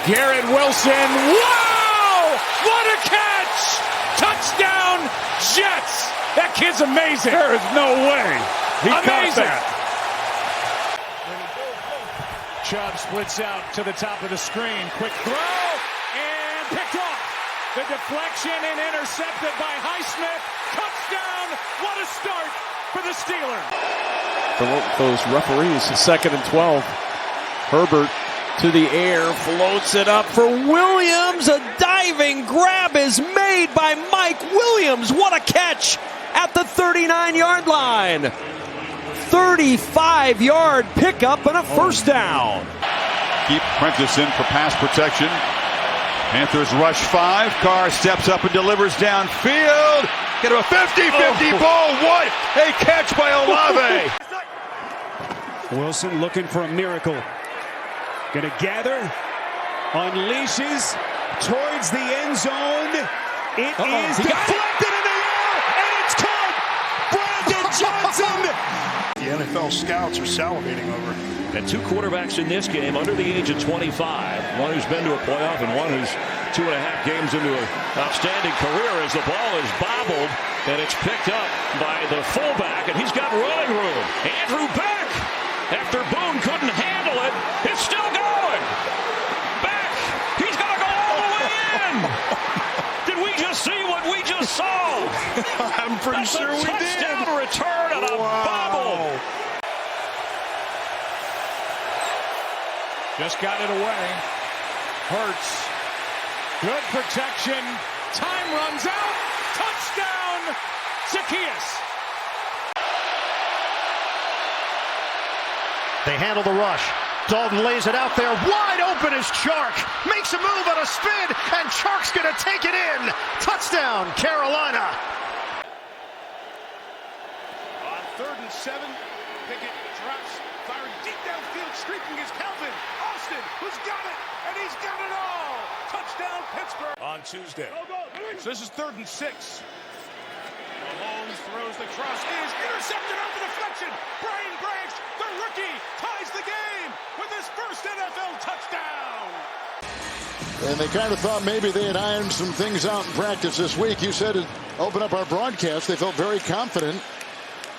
Garrett Wilson. Wow! What a catch! Touchdown, Jets! That kid's amazing. There is no way he caught that. Chubb splits out to the top of the screen. Quick throw and picked off. The deflection and intercepted by Highsmith. Touchdown! What a start for the Steelers. Those referees, 2nd and 12. Herbert to the air, floats it up for Williams. A diving grab is made by Mike Williams. What a catch at the 39-yard line. 35-yard pickup and a first down. Keep Prentice in for pass protection. Panthers rush 5. Carr steps up and delivers downfield. Get him a 50-50 ball. What a catch by Olave. Wilson looking for a miracle. Gonna gather, unleashes towards the end zone. It is deflected in the air, and it's caught. Brandon Johnson. The NFL scouts are salivating over. And 2 quarterbacks in this game under the age of 25. One who's been to a playoff and one who's 2.5 games into an outstanding career as the ball is bobbled and it's picked up by the fullback, and he's got running room. Andrew Beck, after Boone couldn't handle it, it's still going. Beck, he's going to go all the way in. Did we just see what we just saw? I'm pretty sure we did. Touchdown return on a bobble. Just got it away. Hurts. Good protection. Time runs out. Touchdown, Zaccheaus. They handle the rush. Dalton lays it out there. Wide open is Chark. Makes a move on a spin, and Chark's going to take it in. Touchdown, Carolina. On 3rd and 7, Pickett drops, firing deep downfield, streaking is Calvin Austin, who's got it, and he's got it all. Touchdown, Pittsburgh. On Tuesday. So this is 3rd and 6. Mahomes throws the cross, is intercepted off the deflection. Brian Branch, the rookie, ties the game with his first NFL touchdown. And they kind of thought maybe they had ironed some things out in practice this week. You said it opened up our broadcast. They felt very confident.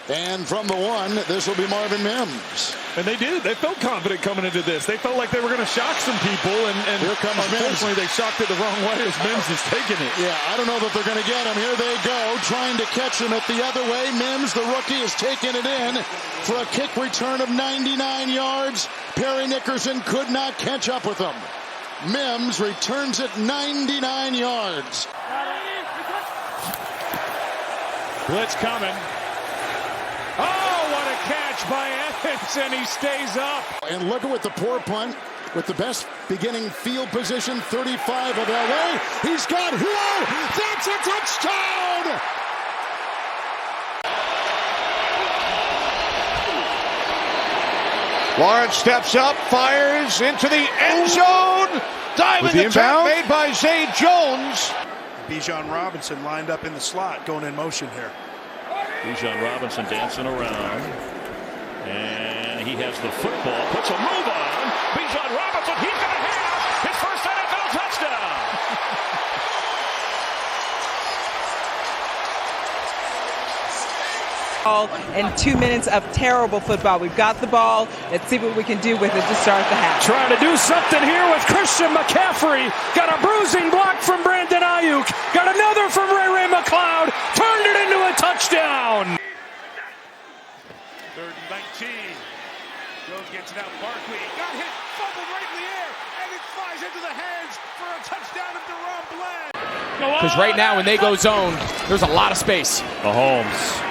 And from the one, this will be Marvin Mims. And they did. They felt confident coming into this. They felt like they were going to shock some people. And here comes unfortunately, Mims. They shocked it the wrong way as Mims is taking it. Yeah, I don't know that they're going to get him. Here they go, trying to catch him it the other way. Mims, the rookie, is taking it in for a kick return of 99 yards. Perry Nickerson could not catch up with him. Mims returns it 99 yards. Blitz coming. Oh, what a catch by Evans, and he stays up. And look at what the poor punt with the best beginning field position, 35 of LA. He's got Hill. That's a touchdown. Lawrence steps up, fires into the end zone. Diving attack made by Zay Jones. Bijan Robinson lined up in the slot, going in motion here. Bijan Robinson dancing around. And he has the football, puts a move on. Bijan Robinson, he's going to have his first NFL touchdown. And 2 minutes of terrible football. We've got the ball. Let's see what we can do with it to start the half. Trying to do something here with Christian McCaffrey. Got a bruising block from Brandon Ayuk. Got another from Ray McLeod. Turned it into a touchdown. 3rd and 19. Jones gets it out. Barkley got hit, fumbled right in the air, and it flies into the hands for a touchdown of DaRon Bland. Because right now, when they go zone, there's a lot of space. Mahomes.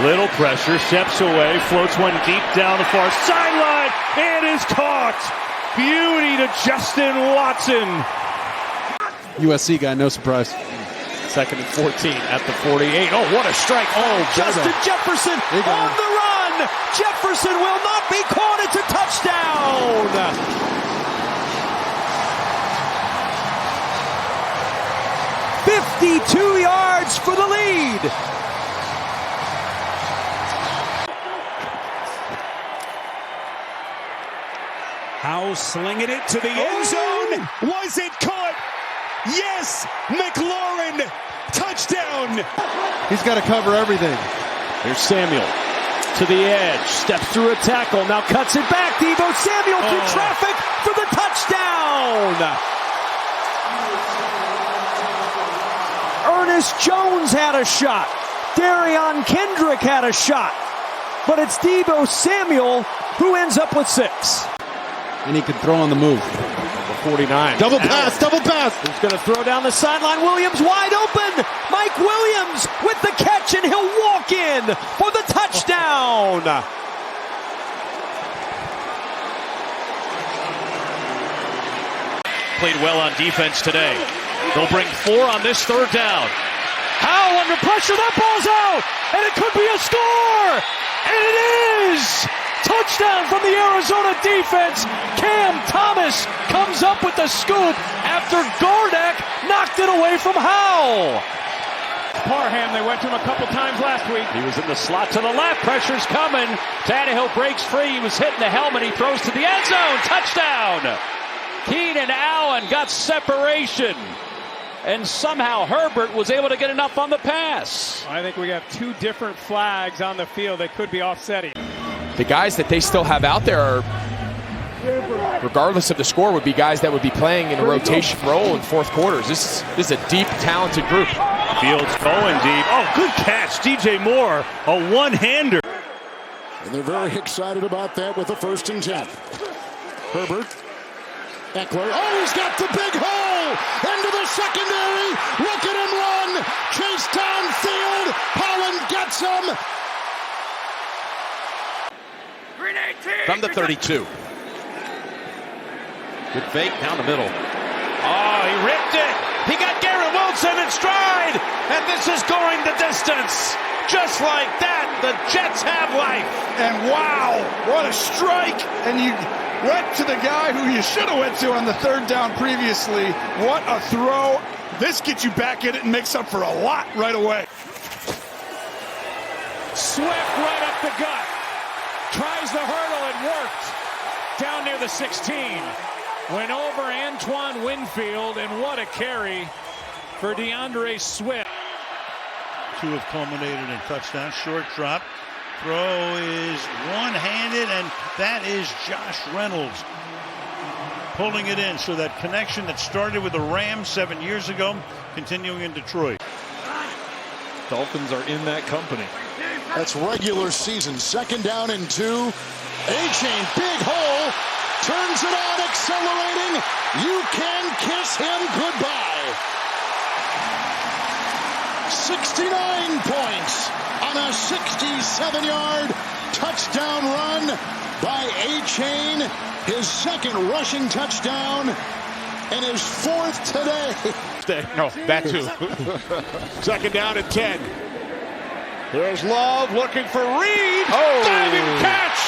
Little pressure, steps away, floats one deep down the far sideline, and is caught. Beauty to Justin Watson. USC guy, no surprise. 2nd and 14 at the 48. Oh, what a strike. Oh, Justin Jefferson on the run. Jefferson will not be caught. It's a touchdown. 52 yards for the lead. Howell slinging it to the end zone. Was it caught? Yes, McLaurin, touchdown. He's got to cover everything. Here's Samuel to the edge, steps through a tackle, now cuts it back. Deebo Samuel through traffic for the touchdown. Ernest Jones had a shot. Darion Kendrick had a shot. But it's Deebo Samuel who ends up with 6. And he can throw on the move. 49. Double pass. He's going to throw down the sideline. Williams wide open. Mike Williams with the catch, and he'll walk in for the touchdown. Played well on defense today. They'll bring 4 on this 3rd down. Howell under pressure. That ball's out, and it could be a score. And it is. Touchdown from the Arizona defense. Cam Thomas comes up with the scoop after Gardeck knocked it away from Howell. Parham, they went to him a couple times last week. He was in the slot to the left. Pressure's coming. Tannehill breaks free. He was hitting the helmet. He throws to the end zone. Touchdown. Keenan Allen got separation. And somehow Herbert was able to get enough on the pass. I think we have 2 different flags on the field that could be offsetting. The guys that they still have out there are, regardless of the score, would be guys that would be playing in a rotation role in fourth quarters. This is a deep, talented group. Fields going deep. Oh, good catch. DJ Moore, a one-hander. And they're very excited about that with the 1st and 10. Herbert. Eckler. Oh, he's got the big hole into the secondary. Look at him run. Chase downfield. Holland gets him. From the 32. Good fake down the middle. Oh, he ripped it. He got Garrett Wilson in stride. And this is going the distance. Just like that, the Jets have life. And wow, what a strike. And you went to the guy who you should have went to on the 3rd down previously. What a throw. This gets you back in it and makes up for a lot right away. Swift right up the gut. Tries the hurdle, it worked. Down near the 16. Went over Antoine Winfield, and what a carry for DeAndre Swift. 2 have culminated in touchdowns. Short drop. Throw is one-handed, and that is Josh Reynolds pulling it in. So that connection that started with the Rams 7 years ago, continuing in Detroit. Dolphins are in that company. That's regular season. 2nd down and 2. A-Chain, big hole. Turns it on, accelerating. You can kiss him goodbye. 69 points on a 67-yard touchdown run by A-Chain. His 2nd rushing touchdown and his 4th today. No, that too. 2nd down and 10. There's Love looking for Reed. Oh. Diving catch.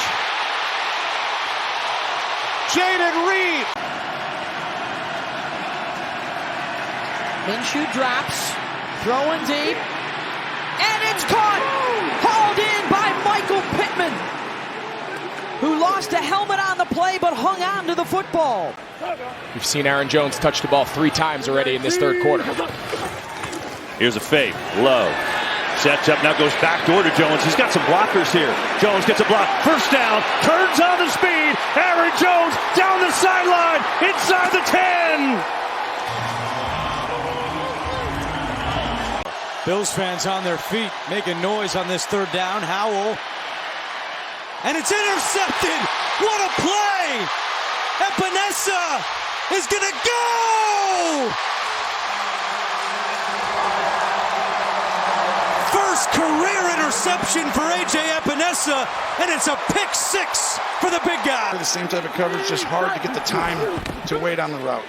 Jaden Reed. Minshew drops, throwing deep, and it's caught. Hauled in by Michael Pittman, who lost a helmet on the play but hung on to the football. We've seen Aaron Jones touch the ball 3 times already in this 3rd quarter. Here's a fake. Low. Sets up, now goes backdoor to Jones. He's got some blockers here. Jones gets a block. 1st down. Turns on the speed. Aaron Jones down the sideline. Inside the 10. Bills fans on their feet, making noise on this 3rd down. Howell. And it's intercepted. What a play. Epinesa is going to go. First career interception for A.J. Epinesa, and it's a pick 6 for the big guy. The same type of coverage, just hard to get the time to wait on the route.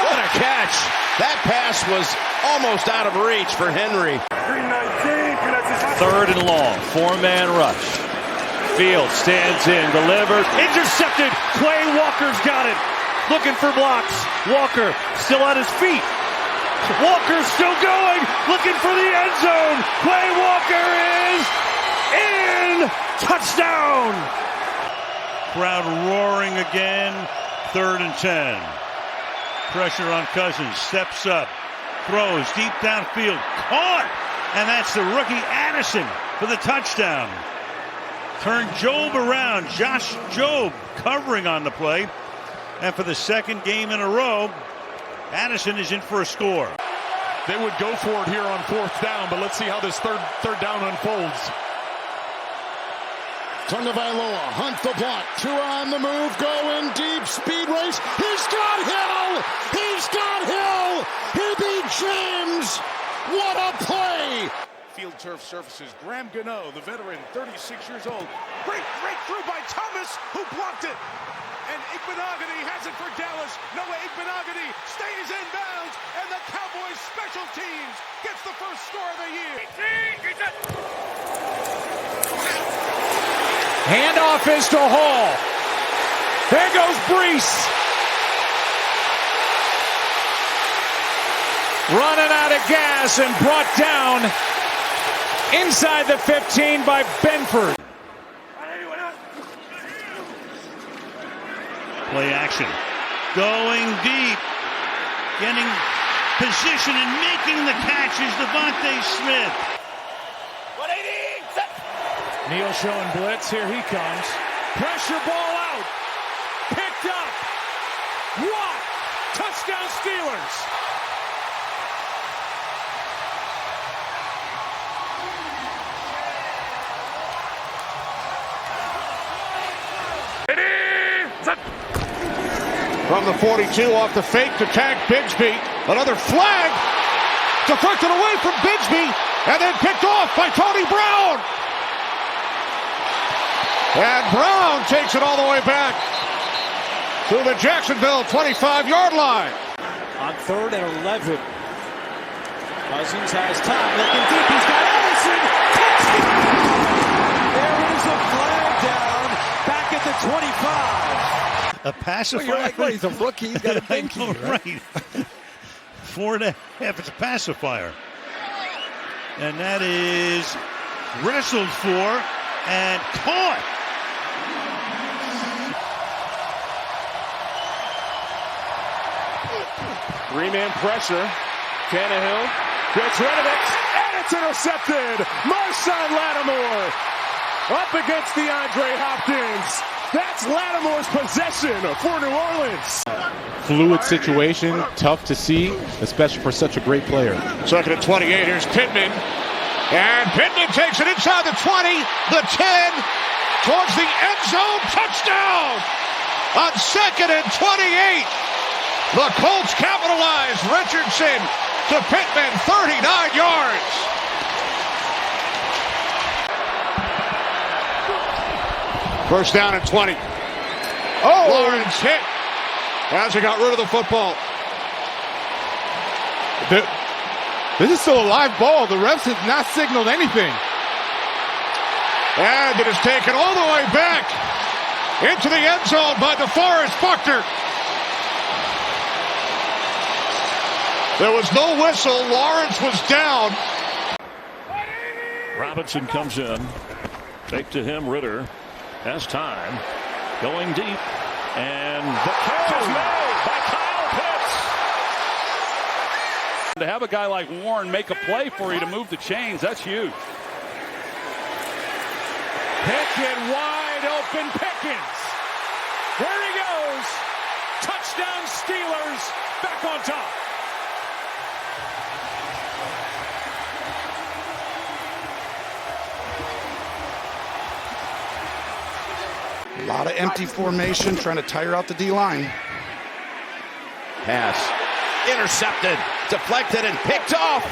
What a catch. That pass was almost out of reach for Henry. 3rd and long. 4-man rush. Fields stands in, delivers, intercepted. Quay Walker's got it. Looking for blocks. Walker still on his feet. Walker's still going, looking for the end zone. Quay Walker is in. Touchdown. Crowd roaring again. 3rd and 10. Pressure on Cousins. Steps up. Throws deep downfield. Caught! And that's the rookie Addison for the touchdown. Turned Job around. Josh Job covering on the play. And for the 2nd game in a row, Addison is in for a score. They would go for it here on 4th down, but let's see how this third down unfolds. Tagovailoa, Hunt the block, Tua on the move, going deep, speed race. He's got Hill! He's got Hill! He beat James! What a play! Field turf surfaces. Graham Gano, the veteran, 36 years old. Great breakthrough by Thomas, who blocked it. And Igbenogany has it for Dallas. Noah Igbenogany stays in bounds, and the Cowboys special teams gets the first score of the year. Handoff is to Hall. There goes Brees. Running out of gas and brought down inside the 15 by Benford. Play action. Going deep. Getting position and making the catches. Devontae Smith. Neal showing blitz. Here he comes. Pressure ball out. Picked up. Watt. Touchdown Steelers. From the 42 off the fake to tag Bigsby. Another flag. Deflected away from Bigsby. And then picked off by Tony Brown. And Brown takes it all the way back to the Jacksonville 25-yard line. On 3rd and 11. Cousins has time. Looking deep. He's got Ellison. Touchdown! There is a flag down back at the 25. A pacifier. Well, you're like, well, he's a rookie. He's got a big key, right? 4.5. It's a pacifier. And that is wrestled for and caught. Three-man pressure. Tannehill gets rid of it, and it's intercepted. Marshawn Lattimore up against DeAndre Hopkins. That's Lattimore's possession for New Orleans. Fluid situation, tough to see, especially for such a great player. 2nd and 28. Here's Pittman. And Pittman takes it inside the 20, the 10, towards the end zone. Touchdown! On 2nd and 28. The Colts capitalize. Richardson to Pittman, 39 yards. First down and 20. Oh! Lawrence hit as he got rid of the football. This is still a live ball. The refs have not signaled anything. And it is taken all the way back into the end zone by DeForest Buckner. There was no whistle. Lawrence was down. Robinson comes in. Fake to him. Ritter has time. Going deep. And the catch is made by Kyle Pitts. To have a guy like Warren make a play for you to move the chains, that's huge. Pickett wide open. Pickens. There he goes. Touchdown Steelers. Back on top. A lot of empty formation, trying to tire out the D-line. Pass. Intercepted. Deflected and picked off.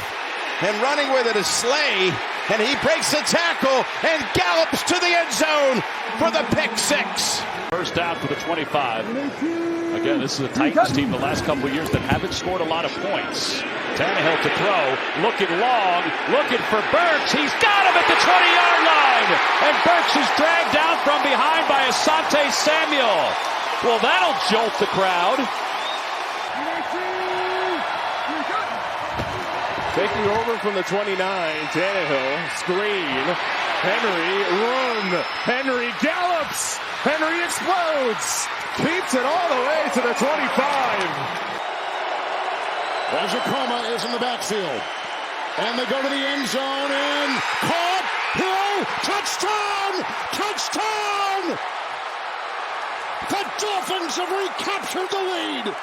And running with it is Slay. And he breaks the tackle and gallops to the end zone for the pick six. First down for the 25. Again, this is a Titans team the last couple of years that haven't scored a lot of points. Tannehill to throw, looking long, looking for Burks. He's got him at the 20-yard line. And Burks is dragged down from behind by Asante Samuel. Well, that'll jolt the crowd. Taking over from the 29, Tannehill, screen. Henry, room. Henry gallops. Henry explodes. Keeps it all the way to the 25. Wajacoma is in the backfield. And they go to the end zone and caught. Hill. Touchdown. Touchdown. The Dolphins have recaptured the lead.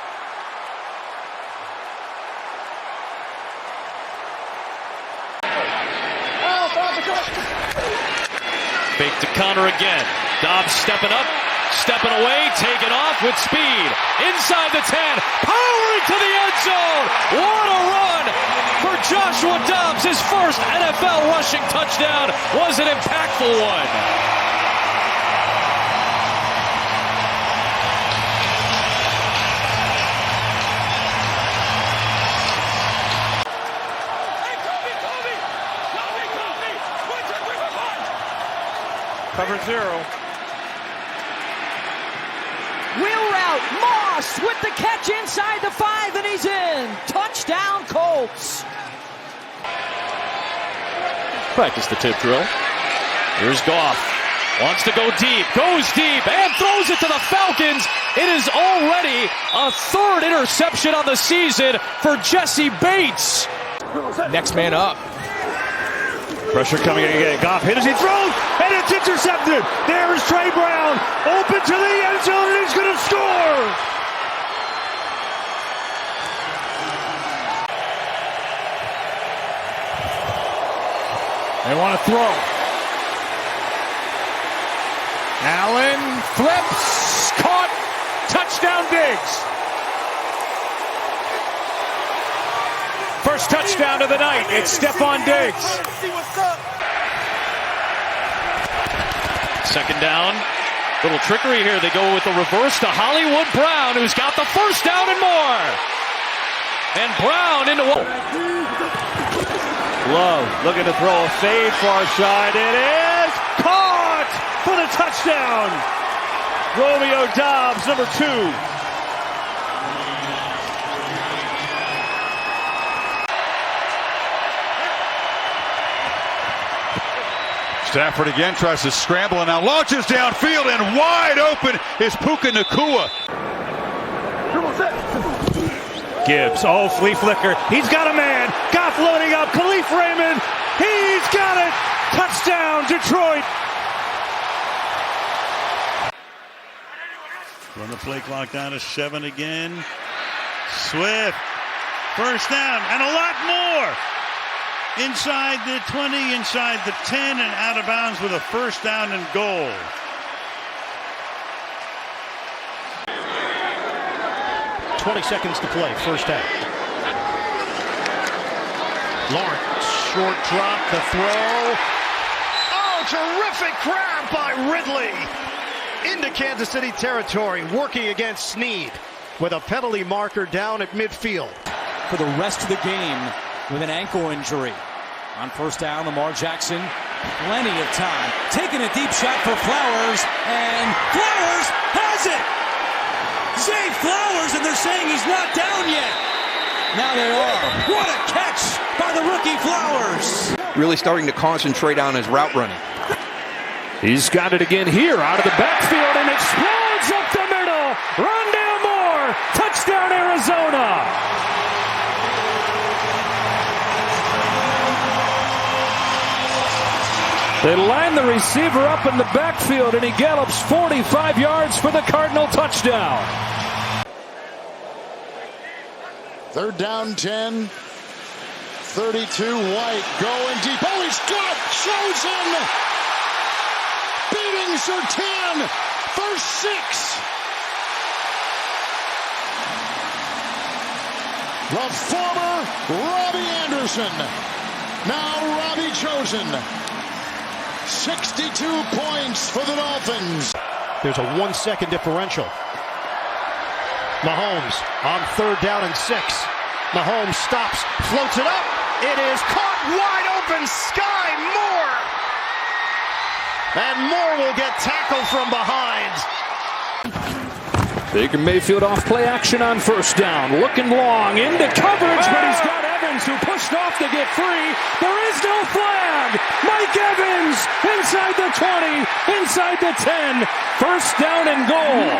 Fake to counter again. Dobbs stepping up, stepping away, taking off with speed. Inside the 10, powering to the end zone. What a run for Joshua Dobbs. His first NFL rushing touchdown was an impactful one. Cover 0. Wheel route. Moss with the catch inside the 5, and he's in. Touchdown, Colts. Practice the tip drill. Here's Goff. Wants to go deep. Goes deep and throws it to the Falcons. It is already a 3rd interception on the season for Jesse Bates. Next man up. Pressure coming again. Goff hit as he throws, and it's intercepted. There's Trey Brown, open to the end zone, and he's going to score. They want to throw. Allen flips, caught, touchdown Diggs. First touchdown of the night. It's Stephon Diggs. Second down. Little trickery here. They go with the reverse to Hollywood Brown, who's got the first down and more. And Brown into one. Love looking to throw a fade far side. It is caught for the touchdown. Romeo Doubs, number 2. Stafford again tries to scramble and now launches downfield, and wide open is Puka Nacua. Gibbs, flea flicker. He's got a man. Goff loading up. Khalif Raymond. He's got it. Touchdown, Detroit. Run the play clock down to 7 again. Swift. First down and a lot more. Inside the 20, inside the 10, and out of bounds with a first down and goal. Seconds to play, first half. Lawrence, short drop, the throw. Oh, terrific grab by Ridley. Into Kansas City territory, working against Snead with a penalty marker down at midfield. For the rest of the game with an ankle injury. On first down, Lamar Jackson, plenty of time. Taking a deep shot for Flowers, and Flowers has it! Zay Flowers, and they're saying he's not down yet. Now they are. What a catch by the rookie Flowers. Really starting to concentrate on his route running. He's got it again here out of the backfield and explodes up the middle. Rondale Moore, touchdown Arizona. They line the receiver up in the backfield, and he gallops 45 yards for the Cardinal touchdown. 3rd down 10. 32 White going deep. Oh, he's got Chosen. Beating Surtain for 6. The former Robbie Anderson. Now Robbie Chosen. 62 points for the Dolphins. There's a 1-second differential. Mahomes on 3rd down and 6. Mahomes stops, floats it up. It is caught wide open. Sky Moore. And Moore will get tackled from behind. Baker Mayfield off play action on first down. Looking long into coverage, but he's got Evans. Evans, who pushed off to get free. There is no flag. Mike Evans inside the 20, inside the 10. First down and goal.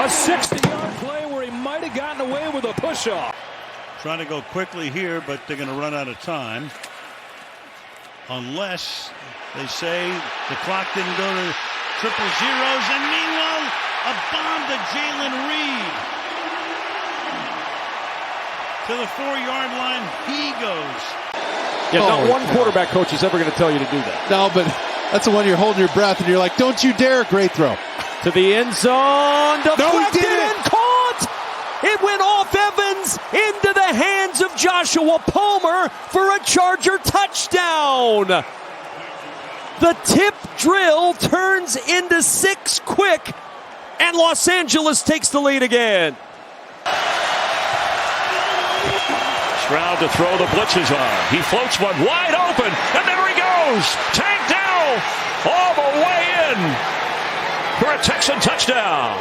A 60-yard play where he might have gotten away with a push-off. Trying to go quickly here, but they're going to run out of time. Unless they say the clock didn't go to triple zeros. And meanwhile, a bomb to Jalen Reed. To the 4-yard line, he goes. Yeah, not one quarterback coach is ever going to tell you to do that. No, but that's the one you're holding your breath and you're like, don't you dare, great throw. To the end zone, deflected and caught! It went off Evans into the hands of Joshua Palmer for a Charger touchdown. The tip drill turns into 6 quick, and Los Angeles takes the lead again. Stroud to throw, the blitzes on. He floats one wide open, and there he goes. Tank down, all the way in for a Texan touchdown.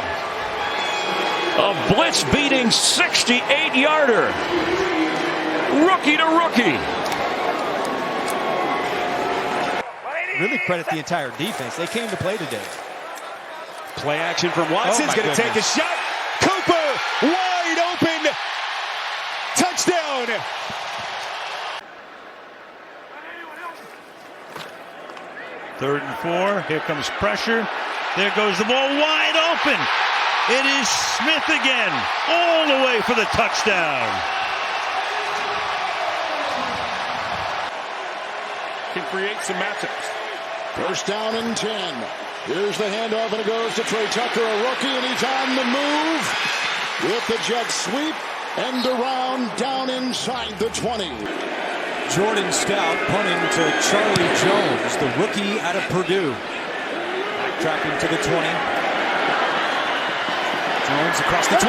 A blitz-beating 68-yarder. Rookie to rookie. Really credit the entire defense. They came to play today. Play action from Watson's going to take a shot. Cooper wide open. Touchdown. Third and 4. Here comes pressure. There goes the ball wide open. It is Smith again, all the way for the touchdown. Can create some matchups. First down and 10. Here's the handoff, and it goes to Trey Tucker, a rookie, and he's on the move with the jet sweep. End around down inside the 20. Jordan Stout punting to Charlie Jones, the rookie out of Purdue. Tracking to the 20. Jones across the 25.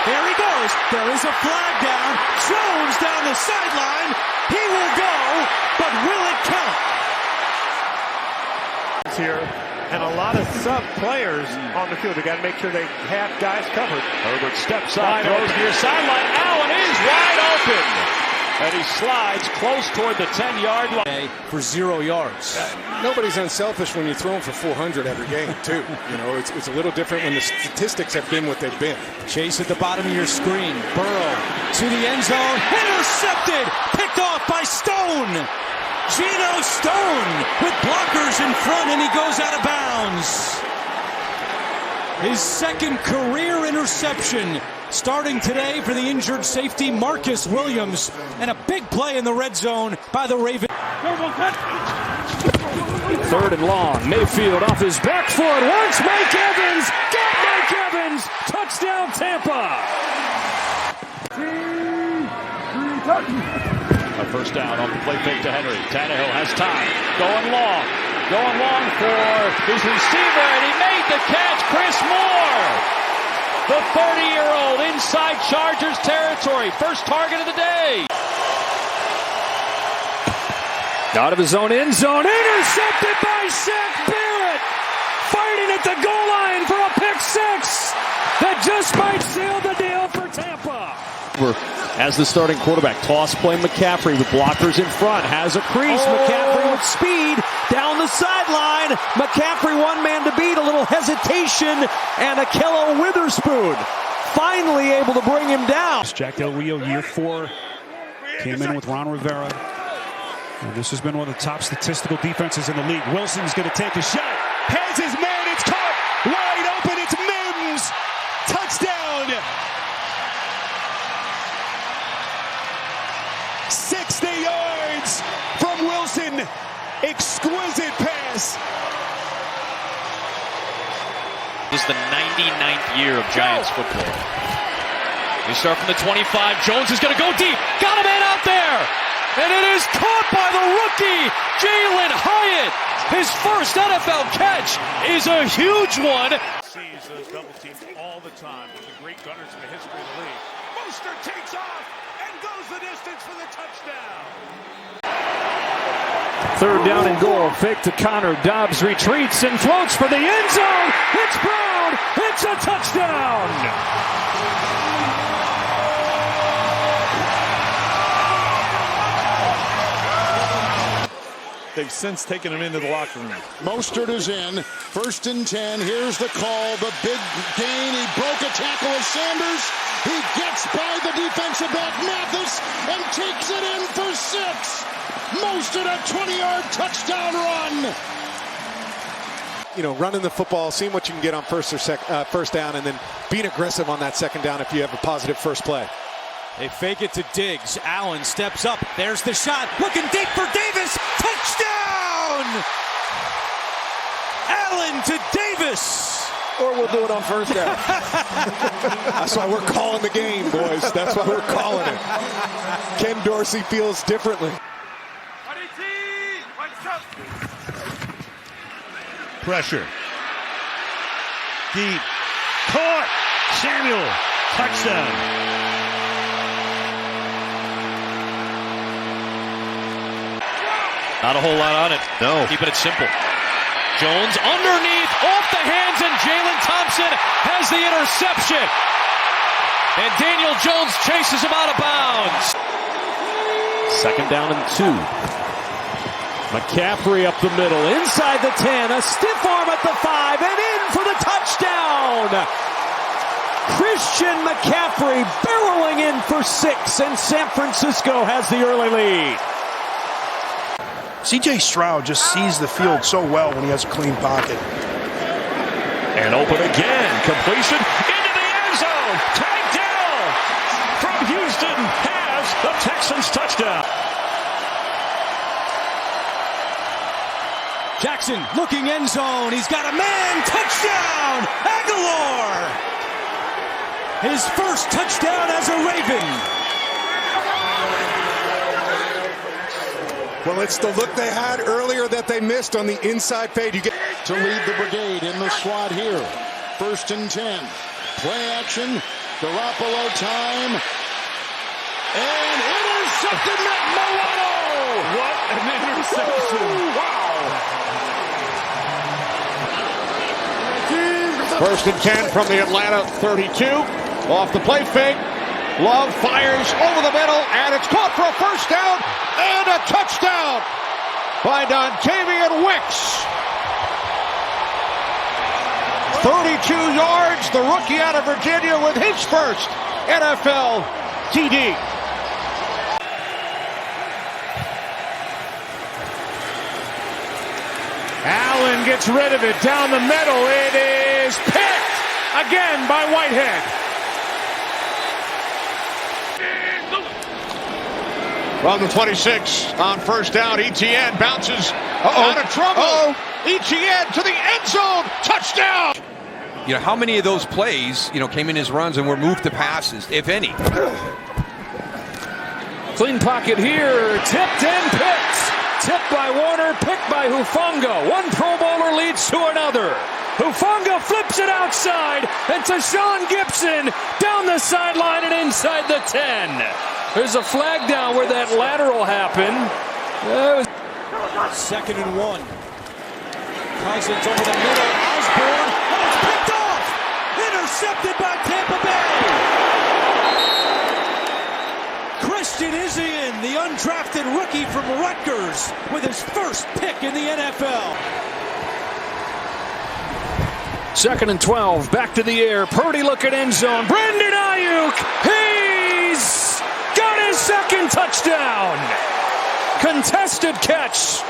There he goes. There is a flag down. Jones down the sideline. He will go, but will it count? Here, and a lot of sub players on the field. They got to make sure they have guys covered. Herbert steps up, throws near sideline. Allen is wide open. And he slides close toward the 10-yard line. For 0 yards. Nobody's unselfish when you're throwing for 400 every game, too. You know, it's a little different when the statistics have been what they've been. Chase at the bottom of your screen. Burrow to the end zone. Intercepted. Picked off by Stone. Geno Stone with blockers in front, and he goes out of bounds. His second career interception, starting today for the injured safety Marcus Williams, and a big play in the red zone by the Ravens. Third and long. Mayfield off his back foot. Wants Mike Evans. Got Mike Evans. Touchdown Tampa. A first down on the play fake to Henry. Tannehill has time. Going long for his receiver, and he made the catch. Chris Moore, the 30-year-old inside Chargers territory. First target of the day. Out of his own end zone. Intercepted by Shaq Barrett. Fighting at the goal line for a pick six that just might seal the deal for Tampa. As the starting quarterback, toss play McCaffrey with blockers in front, has a crease. McCaffrey with speed down the sideline. McCaffrey one man to beat, a little hesitation, and Ahkello Witherspoon finally able to bring him down. Jack Del Rio, year 4, came in with Ron Rivera. And this has been one of the top statistical defenses in the league. Wilson's going to take a shot. Has his man. It's caught. Wide open. It's Mims. Touchdown. 60 yards from Wilson. Exquisite pass. This is the 99th year of Giants football. We start from the 25. Jones is going to go deep. Got a man out there. And it is caught by the rookie, Jalen Hyatt. His first NFL catch is a huge one. Sees those double teams all the time with the great gunners in the history of the league. Mostert takes off and goes the distance for the touchdown. Third down and goal. Fake to Connor. Dobbs retreats and floats for the end zone. It's Brown. It's a touchdown. they've since taken him into the locker room. Mostert is in. 1st and 10. Here's the call. The big gain. He broke a tackle with Sanders. He gets by the defensive back Mathis and takes it in for 6. Mostert, a 20-yard touchdown run. You know, running the football, seeing what you can get on first down, and then being aggressive on that second down if you have a positive first play. They fake it to Diggs. Allen steps up. There's the shot. Looking deep for Davis. Touchdown! Allen to Davis. Or we'll do it on first down. That's why we're calling the game, boys. That's why we're calling it. Ken Dorsey feels differently. Pressure. Deep. Caught. Samuel. Touchdown. Not a whole lot on it. No. Keeping it simple. Jones underneath, off the hands, and Jalen Thompson has the interception. And Daniel Jones chases him out of bounds. 2nd down and 2. McCaffrey up the middle, inside the 10, a stiff arm at the 5, and in for the touchdown! Christian McCaffrey barreling in for 6, and San Francisco has the early lead. C.J. Stroud just sees the field so well when he has a clean pocket. And open again. Completion into the end zone. Tagged down from Houston has the Texans touchdown. Jackson looking end zone. He's got a man. Touchdown! Aguilar! His first touchdown as a Raven. Well, it's the look they had earlier that they missed on the inside fade. You get to lead the brigade in the SWAT here. 1st and 10. Play action. Garoppolo time. And intercepted Matt Milano! What an interception. Wow. 1st and 10 from the Atlanta 32. Off the play fake. Love fires over the middle, and it's caught for a first down and a touchdown by Dontavian Wicks. 32 yards, the rookie out of Virginia with his first NFL TD. Allen gets rid of it down the middle. It is picked again by Whitehead. From the 26 on first down, Etienne bounces out of trouble. Etienne to the end zone, touchdown. You know, how many of those plays, came in as runs and were moved to passes, if any? Clean pocket here, tipped and picked. Tipped by Warner, picked by Hufanga. One Pro Bowler leads to another. Hufanga flips it outside, and to Sean Gibson down the sideline and inside the 10. There's a flag down where that lateral happened. 2nd and 1. Cousins over the middle. Osborne. Oh, it's picked off. Intercepted by Tampa Bay. Christian Izien, the undrafted rookie from Rutgers, with his first pick in the NFL. 2nd and 12. Back to the air. Purdy looking end zone. Brandon Ayuk. He's got his second touchdown. Contested catch.